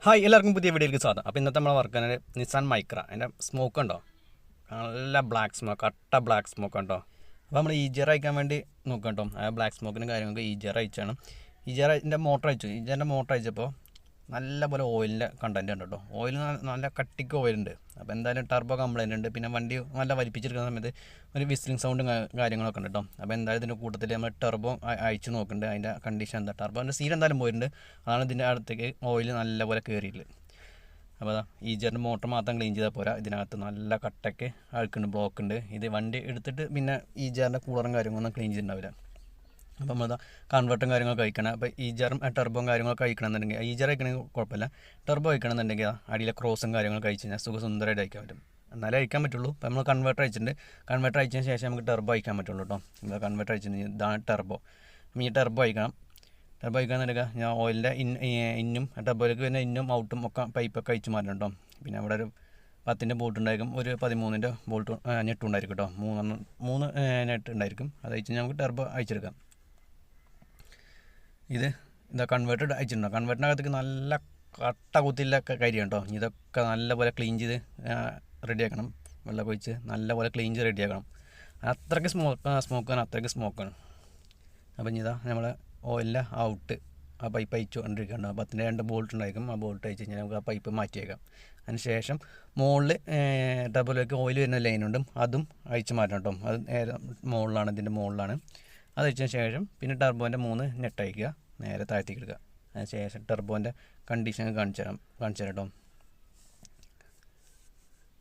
Hi എല്ലാവർക്കും പുതിയ വീഡിയോയിലേക്ക് സ്വാഗതം. അപ്പോൾ ഇന്നത്തെ നമ്മളെ വർക്കാണ് നിസാൻ മൈക്ര. അതിൻ്റെ സ്മോക്ക് ഉണ്ടോ, നല്ല ബ്ലാക്ക് സ്മോക്ക്, കട്ട ബ്ലാക്ക് സ്മോക്ക് ഉണ്ടോ. അപ്പോൾ നമ്മൾ ഈജർ അയക്കാൻ വേണ്ടി നോക്കാം കേട്ടോ. ആ ബ്ലാക്ക് സ്മോക്കിനും കാര്യങ്ങൾക്ക് ഈജർ അയച്ചാണ്. ഈജറിൻ്റെ മോട്ടർ അയച്ചു. ഈജറിൻ്റെ മോട്ടർ അയച്ചപ്പോൾ നല്ല പോലെ ഓയിലിൻ്റെ കണ്ടൻറ്റ് ഉണ്ട് കേട്ടോ. ഓയിൽ നല്ല കട്ടിക്ക് ഓയിലുണ്ട്. അപ്പോൾ എന്തായാലും ടർബോ കംപ്ലൈൻ്റ് ഉണ്ട്. പിന്നെ വണ്ടി നല്ല വലിപ്പിച്ചെടുക്കുന്ന സമയത്ത് ഒരു വിസ്ലിംഗ് സൗണ്ടും കാര്യങ്ങളൊക്കെ ഉണ്ട് കേട്ടോ. അപ്പോൾ എന്തായാലും ഇതിൻ്റെ കൂട്ടത്തിൽ നമ്മൾ ടർബോ അയച്ചു നോക്കുന്നുണ്ട്. അതിൻ്റെ കണ്ടീഷൻ എന്താ, ടർബോൻ്റെ സീൽ എന്തായാലും പോയിട്ടുണ്ട്. അതാണ് ഇതിൻ്റെ അടുത്തേക്ക് ഓയിൽ നല്ലപോലെ കയറിയിട്ടുള്ളത്. അപ്പോൾ അതാ ഈജറിൻ്റെ മോട്ടർ മാത്രം ക്ലീൻ ചെയ്താൽ പോരാ, ഇതിനകത്ത് നല്ല കട്ടയ്ക്ക് അഴുക്കുണ്ട്, ബ്ലോക്ക് ഉണ്ട്. ഇത് വണ്ടി എടുത്തിട്ട് പിന്നെ ഈജറിൻ്റെ കൂളറും കാര്യങ്ങളൊന്നും ക്ലീൻ ചെയ്തിട്ടുണ്ടാവില്ല. അപ്പോൾ നമ്മളതാ കൺവേർട്ടും കാര്യങ്ങളൊക്കെ കഴിക്കണം. അപ്പോൾ ഈജറും ടർബോയും കാര്യങ്ങളൊക്കെ കഴിക്കണമെന്നുണ്ടെങ്കിൽ ഈജർ കഴിക്കണമെങ്കിൽ കുഴപ്പമില്ല. ടർബോ കഴിക്കണമെന്നുണ്ടെങ്കിൽ അടിയിലെ ക്രോസും കാര്യങ്ങളൊക്കെ കഴിച്ച് കഴിഞ്ഞാൽ സുന്ദരമായിട്ട് കഴിക്കാൻ പറ്റും. എന്നാലേ കഴിക്കാൻ പറ്റുള്ളൂ. അപ്പോൾ നമ്മൾ കൺവേർട്ടർ അയച്ചിട്ടുണ്ട്. കൺവേർട്ടർ അയച്ചതിന് ശേഷം നമുക്ക് ടർബോ അയക്കാൻ പറ്റുള്ളൂ കേട്ടോ. നമ്മൾ കൺവേർട്ടർ അയച്ചിട്ടുണ്ട്. ഇതാണ് ടർബോ. ഈ ടർബോ അയക്കണം. ടർബോ അയക്കാന്നുണ്ടെങ്കിൽ ഞാൻ ഓയിലിൻ്റെ ഇന്നും ടർബോയിലേക്ക് പിന്നെ ഇന്നും ഔട്ടും ഒക്കെ പൈപ്പൊക്കെ അയച്ച് മാറ്റണം കേട്ടോ. പിന്നെ അവിടെ ഒരു 10-ൻ്റെ ബോൾട്ട് ഉണ്ടായിരിക്കും, ഒരു 13-ൻ്റെ ബോൾട്ട് നെട്ടുണ്ടായിരിക്കും കേട്ടോ. മൂന്ന് നെറ്റ് ഉണ്ടായിരിക്കും. അത് അയച്ച് നമുക്ക് ടർബോ അയച്ചെടുക്കാം. ഇതാ കൺവേർട്ടഡ് അയച്ചിട്ടുണ്ടോ. കൺവേർട്ടറിനകത്തേക്ക് നല്ല കട്ട കുത്തില്ല കരിയാണ് കേട്ടോ. ഇതൊക്കെ നല്ലപോലെ ക്ലീൻ ചെയ്ത് റെഡിയാക്കണം. വെള്ളമൊക്കെ ഒഴിച്ച് നല്ലപോലെ ക്ലീൻ ചെയ്ത് റെഡിയാക്കണം. അത്രയ്ക്ക് സ്മോക്കാണ്, അത്രയ്ക്ക് സ്മോക്കാണ്. അപ്പം ഇതാ നമ്മൾ ഓയിലിൻ്റെ ഔട്ട് ആ പൈപ്പ് അയച്ചു കൊണ്ടിരിക്കുകയാണ്. 10-ൻ്റെ 2 ബോൾട്ട് ഉണ്ടായിരിക്കും. ആ ബോൾട്ട് അയച്ച് കഴിഞ്ഞാൽ നമുക്ക് ആ പൈപ്പ് മാറ്റിയേക്കാം. അതിന് ശേഷം മുകളിൽ ടർബോയിലേക്ക് ഓയിൽ വരുന്ന ലൈനുണ്ട്, അതും അയച്ച് മാറ്റണം കേട്ടോ. അത് മുകളിലാണ്, ഇതിൻ്റെ മുകളിലാണ്. അത് അയച്ചതിന് ശേഷം പിന്നെ ടർബോൻ്റെ 3 നെട്ട് അയക്കുക, നേരെ താഴ്ത്തേക്ക് എടുക്കുക. അതിന് ശേഷം ടർബോൻ്റെ കണ്ടീഷൻ കാണിച്ചു തരാം കേട്ടോ.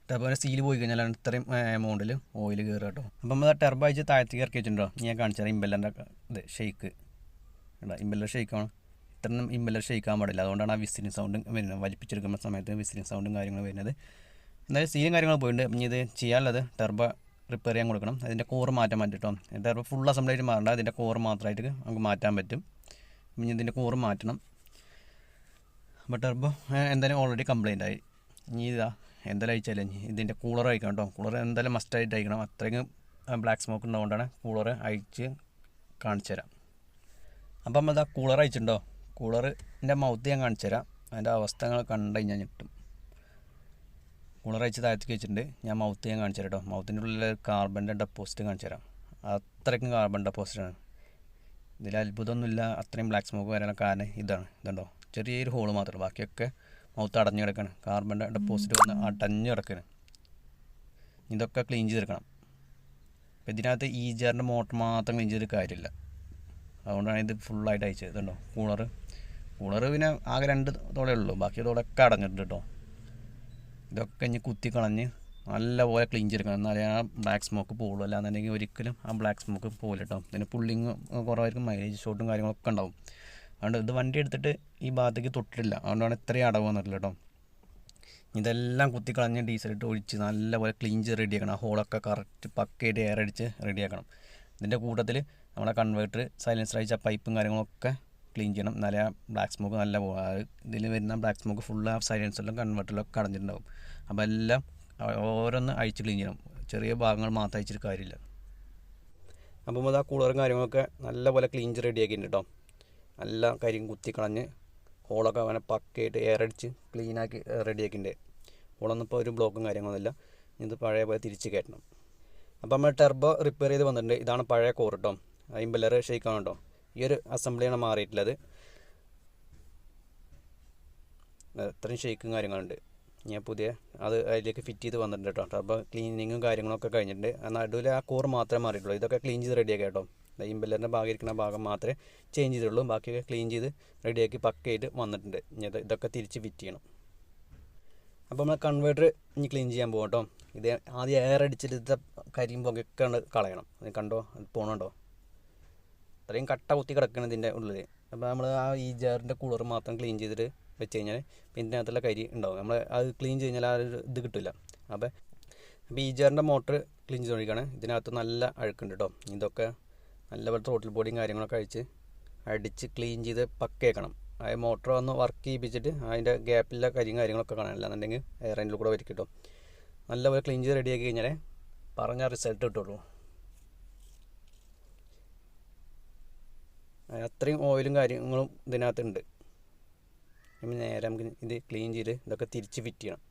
ടർബോൻ്റെ സീൽ പോയി കഴിഞ്ഞാൽ ഇത്രയും എമൗണ്ടിൽ ഓയിൽ കയറുക കേട്ടോ. അപ്പം നമ്മൾ ടർബോ അയച്ച് താഴ്ത്തേക്ക് ഇറക്കി വെച്ചിട്ടുണ്ടോ. ഞാൻ കാണിച്ചു തരാം ഇമ്പല്ലറിൻ്റെ ഇത് ഷെയ്ക്ക് കേട്ടോ. ഇമ്പല്ലർ ഷെയ്ക്കാണ്. ഇത്രയും ഇമ്പല്ലർ ഷെയ്ക്കാൻ പാടില്ല. അതുകൊണ്ടാണ് ആ വിസിലിംഗ് സൗണ്ട് വരുന്നത്. വലിപ്പിച്ചെടുക്കുന്ന സമയത്ത് വിസിലിംഗ് സൗണ്ടും കാര്യങ്ങളും വരുന്നത്. എന്തായാലും സീലും കാര്യങ്ങളും പോയിട്ടുണ്ട്. ഇനി ഇത് ചെയ്യാനുള്ളത് ടർബോ റിപ്പയർ ചെയ്യാൻ കൊടുക്കണം. അതിൻ്റെ കോറ് മാറ്റാൻ പറ്റും. ടർബോ ഫുൾ അസംബ്ലിയായിട്ട് മാറണ്ട, അതിൻ്റെ കോറ് മാത്രമായിട്ട് നമുക്ക് മാറ്റാൻ പറ്റും. ഇനി ഇതിൻ്റെ കോറ് മാറ്റണം. അപ്പോൾ ടർബോ എന്തായാലും ഓൾറെഡി കംപ്ലൈൻ്റ് ആയി. ഇനി എന്തായാലും അയച്ചാലേ ഇതിൻ്റെ കൂളർ അയക്കണം കേട്ടോ. കൂളർ എന്തായാലും മസ്റ്റായിട്ട് അയക്കണം. അത്രയ്ക്കും ബ്ലാക്ക് സ്മോക്ക് ഉള്ളതുകൊണ്ടാണ് കൂളർ അയച്ച് കാണിച്ചു തരാം. അപ്പം നമ്മൾ കൂളർ അയച്ചിട്ടുണ്ടോ. കൂളറിൻ്റെ മൗത്ത് ഞാൻ കാണിച്ചു തരാം. അതിൻ്റെ അവസ്ഥകൾ കണ്ടു കഴിഞ്ഞാൽ ഞെട്ടും. കൂളർ അയച്ച് താഴത്തേക്ക് വെച്ചിട്ടുണ്ട്. ഞാൻ മൗത്ത് ഞാൻ കാണിച്ചു തരാം കേട്ടോ. മൗത്തിൻ്റെ ഉള്ളിൽ കാർബണിൻ്റെ ഡെപ്പോസിറ്റ് കാണിച്ചു തരാം. അത്രയ്ക്കും കാർബൺ ഡെപ്പോസിറ്റാണ്. ഇതിൽ അത്ഭുതമൊന്നുമില്ല. അത്രയും ബ്ലാക്ക് സ്മോക്ക് വരാനുള്ള കാരണം ഇതുണ്ടോ, ചെറിയൊരു ഹോള് മാത്രമേ, ബാക്കിയൊക്കെ മൗത്ത് അടഞ്ഞു കിടക്കുകയാണ്. കാർബണിൻ്റെ ഡെപ്പോസിറ്റ് വന്ന് അടഞ്ഞു കിടക്കുകയാണ്. ഇതൊക്കെ ക്ലീൻ ചെയ്തെടുക്കണം. അപ്പോൾ ഇതിനകത്ത് ഈജറിൻ്റെ മോട്ടർ മാത്രം ക്ലീൻ ചെയ്തിട്ട് കാര്യമില്ല. അതുകൊണ്ടാണ് ഇത് ഫുള്ളായിട്ട് അയച്ചത്. ഇതുണ്ടോ കൂളർ പിന്നെ ആകെ 2 തോളേ ഉള്ളൂ, ബാക്കി തോളൊക്കെ അടഞ്ഞിട്ടുണ്ട് കേട്ടോ. ഇതൊക്കെ ഇനി കുത്തി കളഞ്ഞ് നല്ലപോലെ ക്ലീൻ ചെയ്തെടുക്കണം. എന്നാലേ ആ ബ്ലാക്ക് സ്മോക്ക് പോകുള്ളൂ. അല്ലാന്നുണ്ടെങ്കിൽ ഒരിക്കലും ആ ബ്ലാക്ക് സ്മോക്ക് പോകില്ല കേട്ടോ. ഇതിന് പുള്ളിങ് കുറവായിരിക്കും, മൈലേജ് ഷോട്ടും കാര്യങ്ങളൊക്കെ ഉണ്ടാവും. അതുകൊണ്ട് ഇത് വണ്ടി എടുത്തിട്ട് ഈ ഭാഗത്തേക്ക് തൊട്ടിട്ടില്ല, അതുകൊണ്ടാണ് ഇത്രയും അടവ് വന്നിട്ടില്ല കേട്ടോ. ഇതെല്ലാം കുത്തി കളഞ്ഞ് ഡീസലിട്ട് ഒഴിച്ച് നല്ലപോലെ ക്ലീൻ ചെയ്ത് റെഡിയാക്കണം. ആ ഹോളൊക്കെ കറക്റ്റ് പക്കയായിട്ട് എയർ അടിച്ച് റെഡിയാക്കണം. ഇതിൻ്റെ കൂട്ടത്തിൽ നമ്മുടെ കൺവേർട്ടർ സൈലൻസർ അയച്ച പൈപ്പും കാര്യങ്ങളൊക്കെ ക്ലീൻ ചെയ്യണം. എന്നാലേ ആ ബ്ലാക്ക് സ്മോക്ക് നല്ല പോകും. ഇതിൽ വരുന്ന ബ്ലാക്ക് സ്മോക്ക് ഫുള്ള് ആ സൈലൻസറിലും കൺവേർട്ടറിലൊക്കെ അടഞ്ഞിട്ടുണ്ടാവും. അപ്പോൾ എല്ലാം ഓരോന്ന് അഴിച്ച് ക്ലീൻ ചെയ്യണം. ചെറിയ ഭാഗങ്ങൾ മാത്രം അയച്ചിട്ട് കാര്യമില്ല. അപ്പം അത് ആ കൂളറും കാര്യങ്ങളൊക്കെ നല്ലപോലെ ക്ലീൻ ചെയ്ത് റെഡിയാക്കിയിട്ടുണ്ട് കേട്ടോ. നല്ല കാര്യം കുത്തി കളഞ്ഞ് ഹോളൊക്കെ അങ്ങനെ പക്കയായിട്ട് എയർ അടിച്ച് ക്ലീനാക്കി റെഡിയാക്കിയിട്ടുണ്ട്. ഹോളൊന്നും ഇപ്പോൾ ഒരു ബ്ലോക്കും കാര്യങ്ങളൊന്നുമില്ല. ഇത് പഴയ പോലെ തിരിച്ച് കയറ്റണം. അപ്പോൾ നമ്മൾ ടർബോ റിപ്പയർ ചെയ്ത് വന്നിട്ടുണ്ട്. ഇതാണ് പഴയ കോർ കേട്ടോ. ഇമ്പല്ലർ ഷെയ്ക്കാണ് കേട്ടോ. ഈ ഒരു അസംബ്ലിയാണ് മാറിയിട്ടുള്ളത്. ഇത്രയും ഷെയ്ക്കും കാര്യങ്ങളുണ്ട്. ഞാൻ പുതിയ അത് അതിലേക്ക് ഫിറ്റ് ചെയ്ത് വന്നിട്ടുണ്ട് കേട്ടോ. ടർബോ ക്ലീനിങ്ങും കാര്യങ്ങളൊക്കെ കഴിഞ്ഞിട്ടുണ്ട്. നടുവിൽ ആ കോർ മാത്രമേ മാറിയിട്ടുള്ളൂ. ഇതൊക്കെ ക്ലീൻ ചെയ്ത് റെഡിയാക്കി കേട്ടോ. ഇമ്പല്ലറിൻ്റെ ഭാഗം ഇരിക്കുന്ന ഭാഗം മാത്രമേ ചേഞ്ച് ചെയ്തിട്ടുള്ളൂ. ബാക്കിയൊക്കെ ക്ലീൻ ചെയ്ത് റെഡിയാക്കി പക്കയായിട്ട് വന്നിട്ടുണ്ട്. ഇനി ഇതൊക്കെ തിരിച്ച് ഫിറ്റ് ചെയ്യണം. അപ്പോൾ നമ്മൾ കൺവേർട്ടർ ഇനി ക്ലീൻ ചെയ്യാൻ പോകും കേട്ടോ. ഇത് ആദ്യം എയർ അടിച്ചിട്ട് കരിയും പുകയൊക്കെ കളയണം. അത് കണ്ടോ, അത് പോകണുണ്ടോ, അത്രയും കട്ട കുത്തി കിടക്കണം ഇതിൻ്റെ ഉള്ളിൽ. അപ്പോൾ നമ്മൾ ആ ഈജറിൻ്റെ കൂളർ മാത്രം ക്ലീൻ ചെയ്തിട്ട് വെച്ച് കഴിഞ്ഞാൽ പിന്നെ അതിനകത്തുള്ള കരി ഉണ്ടാവും. നമ്മൾ അത് ക്ലീൻ ചെയ്ത് കഴിഞ്ഞാൽ ആ ഒരു ഇത് കിട്ടില്ല. അപ്പോൾ ഈജറിൻ്റെ മോട്ടർ ക്ലീൻ ചെയ്തുകൊണ്ടിരിക്കുകയാണ്. ഇതിനകത്ത് നല്ല അഴുക്കുണ്ട് കേട്ടോ. ഇതൊക്കെ നല്ലപോലെ ത്രോട്ടിൽ ബോഡിയും കാര്യങ്ങളൊക്കെ അടിച്ച് ക്ലീൻ ചെയ്ത് പക്കയാക്കണം. ആ മോട്ടർ ഒന്ന് വർക്ക് ചെയ്യിപ്പിച്ചിട്ട് അതിൻ്റെ ഗ്യാപ്പിലെ കരിയും കാര്യങ്ങളൊക്കെ കാണാനില്ല എന്നുണ്ടെങ്കിൽ എയർ അതിൻ്റെ കൂടെ വരും കേട്ടോ. നല്ലപോലെ ക്ലീൻ ചെയ്ത് റെഡിയാക്കി കഴിഞ്ഞാൽ പറഞ്ഞ റിസൾട്ട് കിട്ടുള്ളൂ. അത്രയും ഓയിലും കാര്യങ്ങളും ഇതിനകത്തുണ്ട്. ഇനി നേരെ നമുക്ക് ഇത് ക്ലീൻ ചെയ്ത് ഇതൊക്കെ തിരിച്ച് ഫിറ്റ് ചെയ്യണം.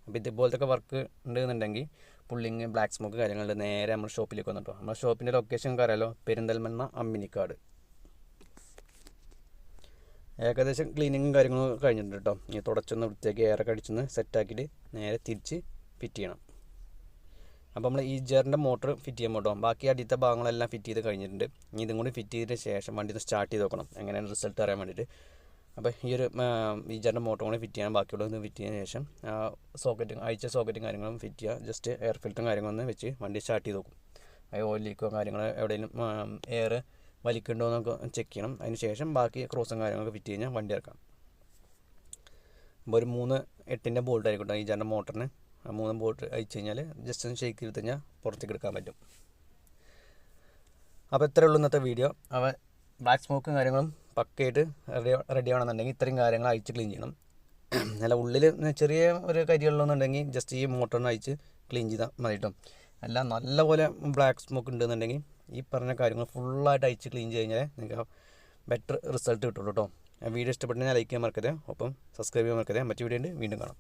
അപ്പോൾ ഇതുപോലത്തെ വർക്ക് ഉണ്ടെന്നുണ്ടെങ്കിൽ പുള്ളിങ് ബ്ലാക്ക് സ്മോക്ക് കാര്യങ്ങളുണ്ട്, നേരെ നമ്മൾ ഷോപ്പിലേക്ക് വന്നിട്ടോ. നമ്മുടെ ഷോപ്പിൻ്റെ ലൊക്കേഷൻ അറിയാലോ, പെരിന്തൽമണ്ണ അമ്മിനിക്കാട്. ഏകദേശം ക്ലീനിങ്ങും കാര്യങ്ങളും കഴിഞ്ഞിട്ടുണ്ട് കേട്ടോ. ഇനി തുടച്ചൊന്ന് വൃത്തിയാക്കി എയറൊക്കെ അടിച്ചൊന്ന് സെറ്റാക്കിയിട്ട് നേരെ തിരിച്ച് ഫിറ്റ് ചെയ്യണം. അപ്പോൾ നമ്മൾ ഈജറിൻ്റെ മോട്ടർ ഫിറ്റ് ചെയ്യാൻ കേട്ടോ. ബാക്കി അടിയത്തെ ഭാഗങ്ങളെല്ലാം ഫിറ്റ് ചെയ്ത് കഴിഞ്ഞിട്ടുണ്ട്. ഇനി ഇതും കൂടി ഫിറ്റ് ചെയ്തതിന് ശേഷം വണ്ടി ഒന്ന് സ്റ്റാർട്ട് ചെയ്ത് നോക്കണം, എങ്ങനെയാണ് റിസൾട്ട് അറിയാൻ വേണ്ടിയിട്ട്. അപ്പോൾ ഈ ഒരു ഈജറിൻ്റെ മോട്ടർ കൂടി ഫിറ്റ് ചെയ്യാൻ, ബാക്കിയുള്ളത് ഫിറ്റ് ചെയ്തതിന് ശേഷം സോക്കറ്റും അയച്ച സോക്കറ്റും കാര്യങ്ങളും ഫിറ്റ് ചെയ്യുക. ജസ്റ്റ് എയർ ഫിൽറ്ററും കാര്യങ്ങളൊന്ന് വെച്ച് വണ്ടി സ്റ്റാർട്ട് ചെയ്ത് നോക്കും. ഓയിൽ ലീക്കോ കാര്യങ്ങൾ എവിടെയെങ്കിലും എയർ വലിക്കുന്നുണ്ടോ എന്നൊക്കെ ചെക്ക് ചെയ്യണം. അതിന് ശേഷം ബാക്കി ക്രോസും കാര്യങ്ങളൊക്കെ ഫിറ്റ് കഴിഞ്ഞാൽ വണ്ടി ഇറക്കാം. അപ്പോൾ ഒരു 3/8 ബോൾട്ട് ആയിക്കോട്ടെ ഈജറിൻ്റെ മോട്ടറിന്. 3 ബോൾട്ട് അയച്ചു കഴിഞ്ഞാൽ ജസ്റ്റ് ഒന്ന് ഷേക്ക് ചെയ്ത് കഴിഞ്ഞാൽ പുറത്തേക്ക് എടുക്കാൻ പറ്റും. അപ്പോൾ ഇത്രയേ ഉള്ളൂ ഇന്നത്തെ വീഡിയോ. അപ്പോൾ ബ്ലാക്ക് സ്മോക്കും കാര്യങ്ങളും പക്കയായിട്ട് റെഡി ആണെന്നുണ്ടെങ്കിൽ ഇത്രയും കാര്യങ്ങൾ അയച്ച് ക്ലീൻ ചെയ്യണം. അല്ല ഉള്ളിൽ ചെറിയ ഒരു കരികളുണ്ടെന്നുണ്ടെങ്കിൽ ജസ്റ്റ് ഈ മോട്ടറിന് അയച്ച് ക്ലീൻ ചെയ്താൽ മതി കേട്ടോ. അല്ല നല്ലപോലെ ബ്ലാക്ക് സ്മോക്ക് ഉണ്ടെന്നുണ്ടെങ്കിൽ ഈ പറഞ്ഞ കാര്യങ്ങൾ ഫുള്ളായിട്ട് അയച്ച് ക്ലീൻ ചെയ്ത് കഴിഞ്ഞാൽ നിങ്ങൾക്ക് ബെറ്റർ റിസൾട്ട് കിട്ടുള്ളൂ കേട്ടോ. വീഡിയോ ഇഷ്ടപ്പെട്ടെങ്കിൽ ലൈക്ക് ചെയ്യാൻ മറക്കരുത്, ഒപ്പം സബ്സ്ക്രൈബ് ചെയ്യാൻ മറക്കരുത്. മറ്റു വീഡിയോ ഉണ്ട്, വീണ്ടും കാണാം.